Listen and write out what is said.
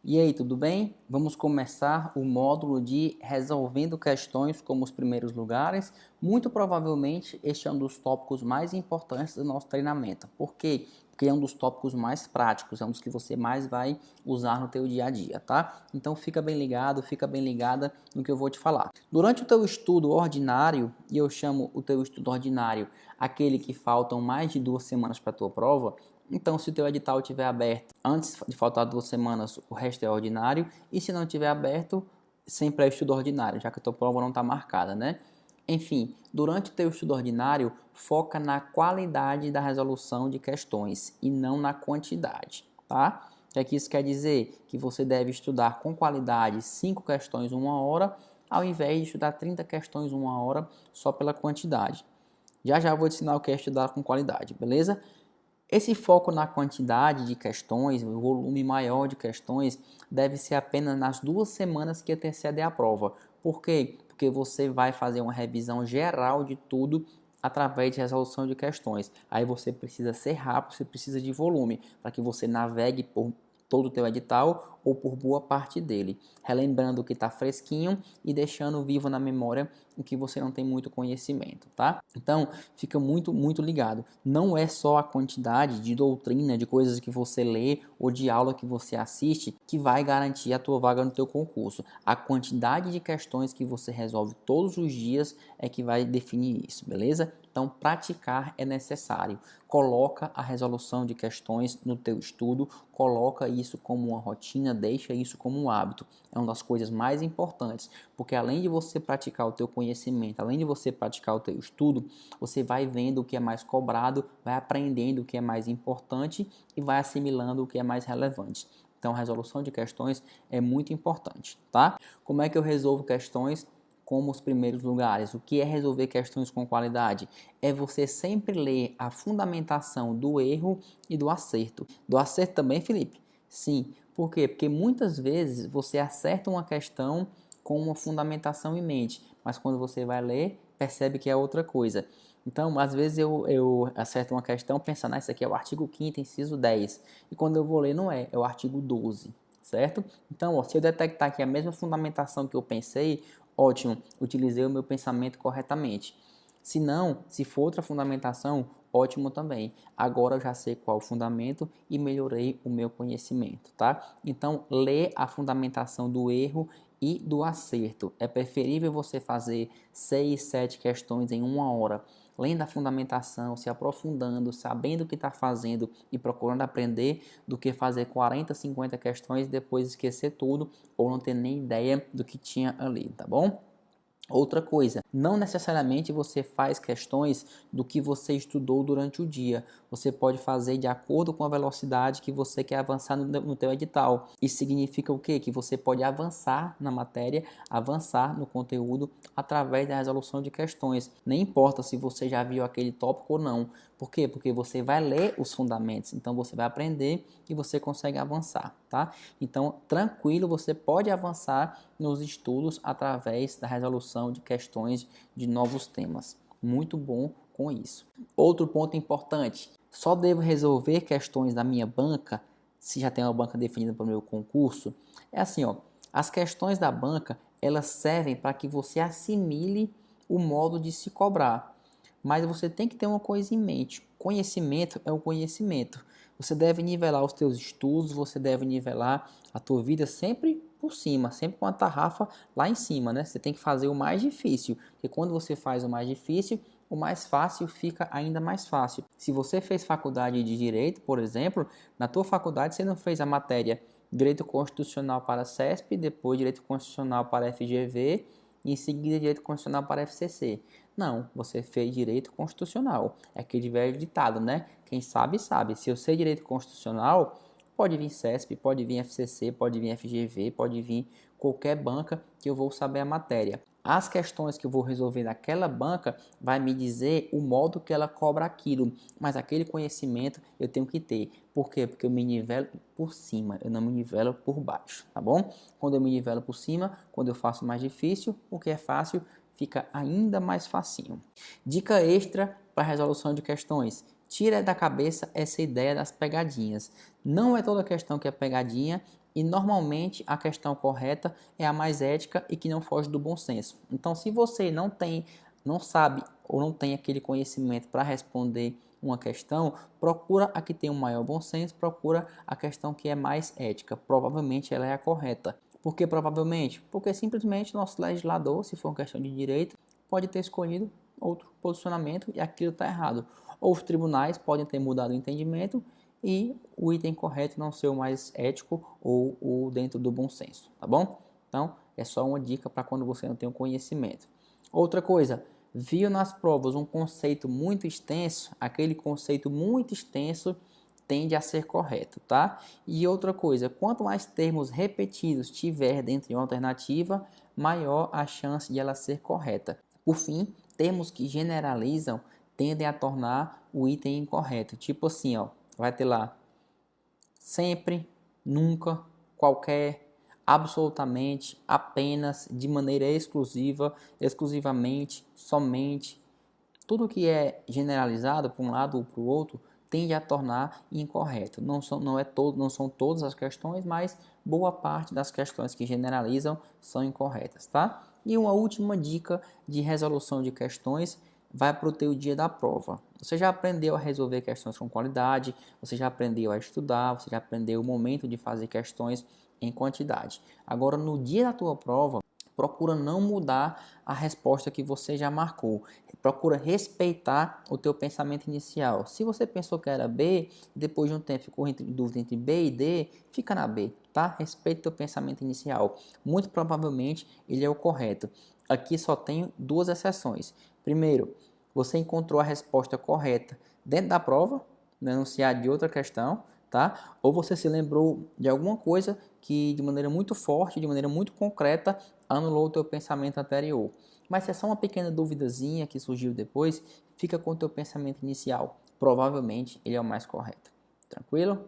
E aí, tudo bem? Vamos começar o módulo de resolvendo questões como os primeiros lugares. Muito provavelmente este é um dos tópicos mais importantes do nosso treinamento. Por quê? Porque é um dos tópicos mais práticos, é um dos que você mais vai usar no teu dia a dia, tá? Então fica bem ligado, fica bem ligada no que eu vou te falar. Durante o teu estudo ordinário, e eu chamo o teu estudo ordinário aquele que faltam mais de 2 semanas para a tua prova, então, se o teu edital estiver aberto antes de faltar 2 semanas, o resto é ordinário. E se não estiver aberto, sempre é estudo ordinário, já que a tua prova não está marcada, né? Enfim, durante o teu estudo ordinário, foca na qualidade da resolução de questões e não na quantidade, tá? O que isso quer dizer? Que você deve estudar com qualidade 5 questões 1 hora, ao invés de estudar 30 questões 1 hora só pela quantidade. Já já eu vou te ensinar o que é estudar com qualidade, beleza? Esse foco na quantidade de questões, o volume maior de questões, deve ser apenas nas 2 semanas que antecedem a prova. Por quê? Porque você vai fazer uma revisão geral de tudo através de resolução de questões. Aí você precisa ser rápido, você precisa de volume, para que você navegue por todo o teu edital ou por boa parte dele, relembrando o que está fresquinho e deixando vivo na memória o que você não tem muito conhecimento, tá? Então, fica muito ligado. Não é só a quantidade de doutrina, de coisas que você lê ou de aula que você assiste que vai garantir a tua vaga no teu concurso. A quantidade de questões que você resolve todos os dias é que vai definir isso, beleza? Então, praticar é necessário. Coloca a resolução de questões no teu estudo, coloca isso como uma rotina, deixa isso como um hábito. É uma das coisas mais importantes, porque além de você praticar o teu conhecimento, além de você praticar o teu estudo, você vai vendo o que é mais cobrado, vai aprendendo o que é mais importante e vai assimilando o que é mais relevante. Então, a resolução de questões é muito importante, tá? Como é que eu resolvo questões como os primeiros lugares? O que é resolver questões com qualidade? É você sempre ler a fundamentação do erro e do acerto. Do acerto também, Felipe? Sim. Por quê? Porque muitas vezes você acerta uma questão com uma fundamentação em mente, mas quando você vai ler, percebe que é outra coisa. Então, às vezes eu acerto uma questão pensando, isso aqui é o artigo 5º, inciso 10. E quando eu vou ler, não é, é o artigo 12, certo? Então, ó, se eu detectar que é a mesma fundamentação que eu pensei, ótimo, utilizei o meu pensamento corretamente. Se não, se for outra fundamentação, ótimo também. Agora eu já sei qual é o fundamento e melhorei o meu conhecimento, tá? Então, lê a fundamentação do erro e do acerto. É preferível você fazer 6, 7 questões em 1 hora, lendo a fundamentação, se aprofundando, sabendo o que está fazendo e procurando aprender, do que fazer 40, 50 questões e depois esquecer tudo ou não ter nem ideia do que tinha ali, tá bom? Outra coisa, não necessariamente você faz questões do que você estudou durante o dia. Você pode fazer de acordo com a velocidade que você quer avançar no teu edital. Isso significa o quê? Que você pode avançar na matéria, avançar no conteúdo através da resolução de questões. Nem importa se você já viu aquele tópico ou não. Por quê? Porque você vai ler os fundamentos, então você vai aprender e você consegue avançar, tá? Então, tranquilo, você pode avançar nos estudos através da resolução de questões de novos temas. Muito bom com isso. Outro ponto importante, só devo resolver questões da minha banca, se já tem uma banca definida para o meu concurso, é assim, ó, as questões da banca, elas servem para que você assimile o modo de se cobrar. Mas você tem que ter uma coisa em mente, conhecimento é o conhecimento. Você deve nivelar os teus estudos, você deve nivelar a tua vida sempre por cima, sempre com a tarrafa lá em cima, né? Você tem que fazer o mais difícil, porque quando você faz o mais difícil, o mais fácil fica ainda mais fácil. Se você fez faculdade de Direito, por exemplo, na tua faculdade você não fez a matéria Direito Constitucional para a CESP, depois Direito Constitucional para a FGV e em seguida Direito Constitucional para a FCC. Não, você fez Direito Constitucional. É aquele velho ditado, né? Quem sabe, sabe. Se eu sei Direito Constitucional, pode vir CESP, pode vir FCC, pode vir FGV, pode vir qualquer banca que eu vou saber a matéria. As questões que eu vou resolver naquela banca vai me dizer o modo que ela cobra aquilo, mas aquele conhecimento eu tenho que ter. Por quê? Porque eu me nivelo por cima, eu não me nivelo por baixo, tá bom? Quando eu me nivelo por cima, quando eu faço mais difícil, o que é fácil fica ainda mais facinho. Dica extra para resolução de questões. Tira da cabeça essa ideia das pegadinhas. Não é toda questão que é pegadinha E normalmente a questão correta é a mais ética e que não foge do bom senso. Então, se você não sabe ou não tem aquele conhecimento para responder uma questão, procura a que tem um maior bom senso, procura a questão que é mais ética. Provavelmente ela é a correta. Por que provavelmente? Porque simplesmente nosso legislador, se for uma questão de direito, pode ter escolhido outro posicionamento e aquilo está errado. Ou os tribunais podem ter mudado o entendimento e o item correto não ser o mais ético ou o dentro do bom senso, tá bom? Então, é só uma dica para quando você não tem o conhecimento. Outra coisa, viu nas provas um conceito muito extenso, aquele conceito muito extenso tende a ser correto, tá? E outra coisa, quanto mais termos repetidos tiver dentro de uma alternativa, maior a chance de ela ser correta. Por fim, termos que generalizam tendem a tornar o item incorreto. Tipo assim, ó, vai ter lá sempre, nunca, qualquer, absolutamente, apenas, de maneira exclusiva, exclusivamente, somente. Tudo que é generalizado para um lado ou para o outro tende a tornar incorreto. Não são todas as questões, mas boa parte das questões que generalizam são incorretas, tá? E uma última dica de resolução de questões vai para o teu dia da prova. Você já aprendeu a resolver questões com qualidade, você já aprendeu a estudar, você já aprendeu o momento de fazer questões em quantidade. Agora, no dia da tua prova, procura não mudar a resposta que você já marcou. Procura respeitar o teu pensamento inicial. Se você pensou que era B, depois de um tempo ficou em dúvida entre B e D, fica na B, tá? Respeita o teu pensamento inicial. Muito provavelmente ele é o correto. Aqui só tem duas exceções. Primeiro, você encontrou a resposta correta dentro da prova, no enunciado de outra questão, tá? Ou você se lembrou de alguma coisa que de maneira muito forte, de maneira muito concreta, anulou o teu pensamento anterior. Mas se é só uma pequena duvidazinha que surgiu depois, fica com o teu pensamento inicial. Provavelmente ele é o mais correto. Tranquilo?